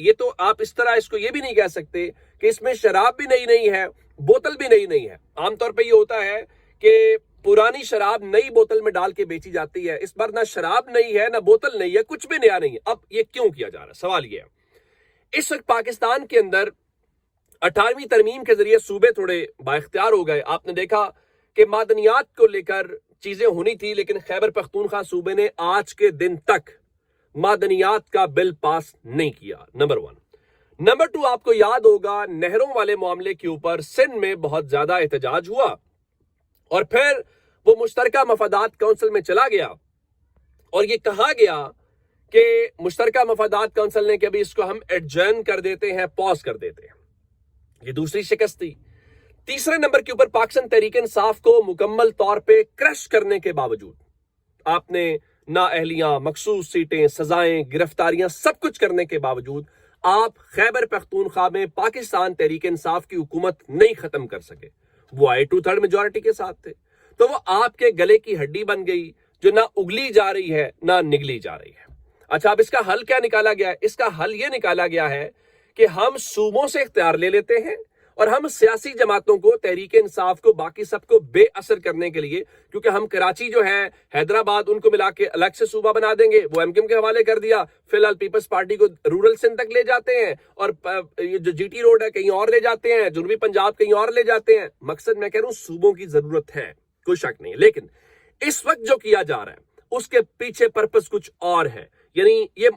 یہ تو آپ اس طرح اس کو یہ بھی نہیں کہہ سکتے کہ اس میں شراب بھی نئی نہیں ہے، بوتل بھی نئی نہیں ہے. عام طور پہ یہ ہوتا ہے کہ پرانی شراب نئی بوتل میں ڈال کے بیچی جاتی ہے. اس بار نہ شراب نئی ہے، نہ بوتل نئی ہے، کچھ بھی نیا نہیں ہے. اب یہ کیوں کیا جا رہا ہے؟ سوال یہ ہے. اس وقت پاکستان کے اندر 18ویں ترمیم کے ذریعے صوبے تھوڑے بااختیار ہو گئے. آپ نے دیکھا کہ معدنیات کو لے کر چیزیں ہونی تھی، لیکن خیبر پختونخوا صوبے نے آج کے دن تک معدنیات کا بل پاس نہیں کیا. نمبر 1. نمبر 2، آپ کو یاد ہوگا نہروں والے معاملے کے اوپر سندھ میں بہت زیادہ احتجاج ہوا اور پھر وہ مشترکہ مفادات کونسل میں چلا گیا اور یہ کہا گیا کہ مشترکہ مفادات کونسل نے کہ ابھی اس کو ہم ایڈجرن کر دیتے ہیں، پاز کر دیتے ہیں. یہ دوسری شکست تھی. تیسرے نمبر کے اوپر پاکستان تحریک انصاف کو مکمل طور پہ کرش کرنے کے باوجود آپ نے نااہلیاں، مخصوص سیٹیں، سزائیں، گرفتاریاں سب کچھ کرنے کے باوجود آپ خیبر پختونخوا میں پاکستان تحریک انصاف کی حکومت نہیں ختم کر سکے. وہ آئے 2/3 میجورٹی کے ساتھ تھے تو وہ آپ کے گلے کی ہڈی بن گئی جو نہ اگلی جا رہی ہے نہ نگلی جا رہی ہے. اچھا، اب اس کا حل کیا نکالا گیا ہے؟ اس کا حل یہ نکالا گیا ہے کہ ہم صوبوں سے اختیار لے لیتے ہیں اور ہم سیاسی جماعتوں کو، تحریک انصاف کو، باقی سب کو بے اثر کرنے کے لیے، کیونکہ ہم کراچی جو ہے، حیدرآباد، ان کو ملا کے الگ سے صوبہ بنا دیں گے. وہ MKM کے حوالے کر دیا. فی الحال پیپلز پارٹی کو رورل سندھ تک لے جاتے ہیں اور جو GT روڈ ہے کہیں اور لے جاتے ہیں، جنوبی پنجاب کہیں اور لے جاتے ہیں. مقصد میں کہہ رہا ہوں صوبوں کی ضرورت ہے، کوئی شک نہیں. لیکن اس وقت جو کیا جا رہا ہے اس کے پیچھے پرپس کچھ اور ہے. یعنی یہ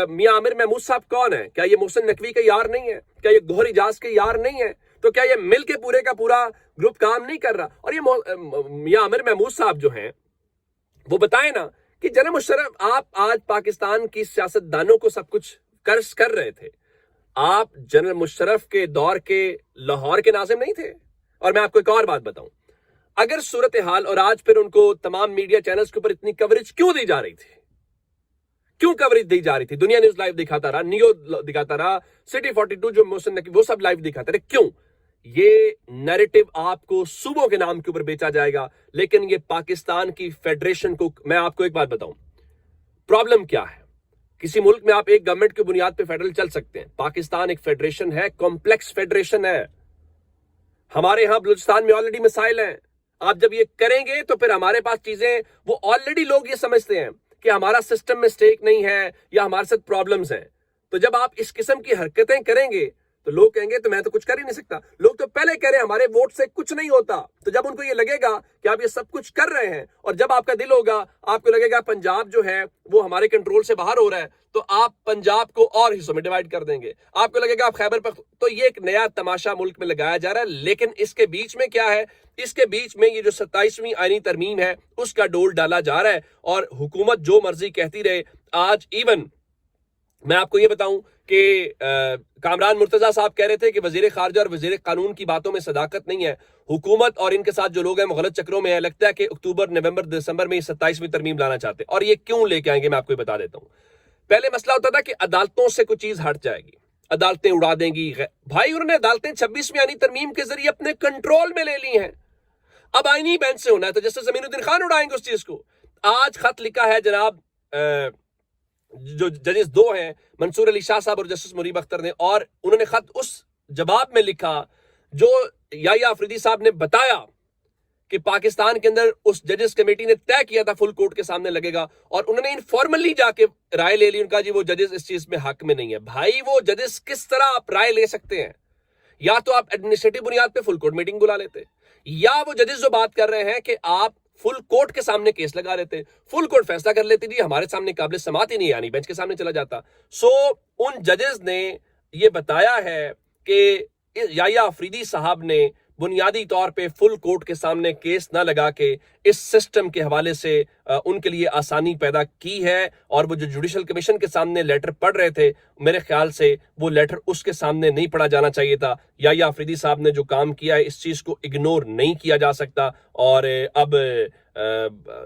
میاں عامر محمود صاحب کون ہے؟ کیا یہ محسن نقوی کے یار نہیں ہے؟ کیا یہ گوہر اجاز کے یار نہیں ہے؟ تو کیا یہ مل کے پورے کا پورا گروپ کام نہیں کر رہا؟ اور یہ میاں عامر محمود صاحب جو ہیں وہ بتائیں نا کہ جناب مشرف، آپ آج پاکستان کی سیاست دانوں کو سب کچھ قرض کر رہے تھے. آپ جنرل مشرف کے دور کے لاہور کے ناظم نہیں تھے. اور میں آپ کو ایک اور بات بتاؤں، اگر صورتحال اور آج پھر ان کو تمام میڈیا چینلز کے اوپر اتنی کوریج کیوں دی جا رہی تھی؟ کیوں کوریج دی جا رہی تھی؟ دنیا نیوز لائیو دکھاتا رہا، نیو دکھاتا رہا، سٹی 42 جو محسن نقوی وہ سب لائیو دکھاتے رہے. کیوں؟ یہ نیریٹو آپ کو صوبوں کے نام کے اوپر بیچا جائے گا، لیکن یہ پاکستان کی فیڈریشن کو، میں آپ کو ایک بات بتاؤں، پرابلم کیا ہے؟ کسی ملک میں آپ ایک گورنمنٹ کی بنیاد پہ فیڈرل چل سکتے ہیں. پاکستان ایک فیڈریشن ہے، کمپلیکس فیڈریشن ہے. ہمارے ہاں بلوچستان میں آلریڈی مسائل ہیں. آپ جب یہ کریں گے تو پھر ہمارے پاس چیزیں، وہ آلریڈی لوگ یہ سمجھتے ہیں کہ ہمارا سسٹم میں سٹیک نہیں ہے یا ہمارے ساتھ پرابلمز ہیں. تو جب آپ اس قسم کی حرکتیں کریں گے تو لوگ کہیں گے تو میں تو کچھ کر ہی نہیں سکتا. لوگ تو پہلے کہہ رہے ہیں ہمارے ووٹ سے کچھ نہیں ہوتا. تو جب ان کو یہ لگے گا کہ آپ یہ سب کچھ کر رہے ہیں اور جب آپ کا دل ہوگا، آپ کو لگے گا پنجاب جو ہے وہ ہمارے کنٹرول سے باہر ہو رہا ہے، تو آپ پنجاب کو اور حصوں میں ڈیوائیڈ کر دیں گے. آپ کو لگے گا آپ خیبر تو یہ ایک نیا تماشا ملک میں لگایا جا رہا ہے. لیکن اس کے بیچ میں کیا ہے؟ اس کے بیچ میں یہ جو 27ویں آئینی ترمیم ہے اس کا ڈول ڈالا جا رہا ہے اور حکومت جو مرضی کہتی رہے. آج ایون میں آپ کو یہ بتاؤں کہ کامران مرتضیٰ صاحب کہہ رہے تھے کہ وزیر خارجہ اور وزیر قانون کی باتوں میں صداقت نہیں ہے. حکومت اور ان کے ساتھ جو لوگ ہیں غلط چکروں میں ہے. لگتا ہے کہ اکتوبر، نومبر، دسمبر میں یہ 27ویں ترمیم لانا چاہتے ہیں. اور یہ کیوں لے کے آئیں گے میں آپ کو یہ بتا دیتا ہوں. پہلے مسئلہ ہوتا تھا کہ عدالتوں سے کوئی چیز ہٹ جائے گی، عدالتیں اڑا دیں گی. بھائی انہوں نے عدالتیں 26ویں آئینی ترمیم کے ذریعے اپنے کنٹرول میں لے لی ہیں. اب آئینی بینچ سے ہونا ہے تو جسٹس زمین الدین خان اڑائیں گے اس چیز کو. آج خط لکھا ہے جناب جو ججز 2 ہیں، منصور علی شاہ صاحب اور جسٹس منیب اختر نے، اور انہوں نے خط اس جواب میں لکھا جو یحییٰ آفریدی صاحب نے بتایا کہ پاکستان کے اندر اس ججز کمیٹی نے طے کیا تھا فل کورٹ کے سامنے لگے گا، اور انہوں نے انفارملی جا کے رائے لے لی. ان کا جی وہ ججز اس چیز میں حق میں نہیں ہے. بھائی وہ ججز کس طرح آپ رائے لے سکتے ہیں؟ یا تو آپ ایڈمنسٹریٹو بنیاد پہ فل کورٹ میٹنگ بلا لیتے، یا وہ ججز جو بات کر رہے ہیں کہ آپ فل کورٹ کے سامنے کیس لگا لیتے، فل کورٹ فیصلہ کر لیتی تھی، ہمارے سامنے قابل سماعت ہی نہیں، یعنی بینچ کے سامنے چلا جاتا. سو ان ججز نے یہ بتایا ہے کہ یحییٰ آفریدی صاحب نے بنیادی طور پہ فل کورٹ کے سامنے کیس نہ لگا کے اس سسٹم کے حوالے سے ان کے لیے آسانی پیدا کی ہے. اور وہ جو جوڈیشل کمیشن کے سامنے لیٹر پڑھ رہے تھے، میرے خیال سے وہ لیٹر اس کے سامنے نہیں پڑھا جانا چاہیے تھا. یحییٰ آفریدی صاحب نے جو کام کیا ہے اس چیز کو اگنور نہیں کیا جا سکتا، اور اب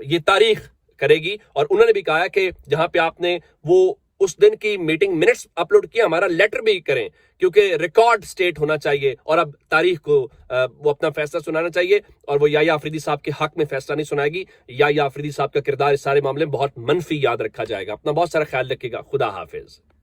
یہ تاریخ کرے گی. اور انہوں نے بھی کہا کہ جہاں پہ آپ نے وہ اس دن کی میٹنگ منٹس اپلوڈ کیا، ہمارا لیٹر بھی کریں، کیونکہ ریکارڈ سٹیٹ ہونا چاہیے. اور اب تاریخ کو وہ اپنا فیصلہ سنانا چاہیے، اور وہ یحییٰ آفریدی صاحب کے حق میں فیصلہ نہیں سنائے گی. یحییٰ آفریدی صاحب کا کردار اس سارے معاملے میں بہت منفی یاد رکھا جائے گا. اپنا بہت سارا خیال رکھیے گا. خدا حافظ.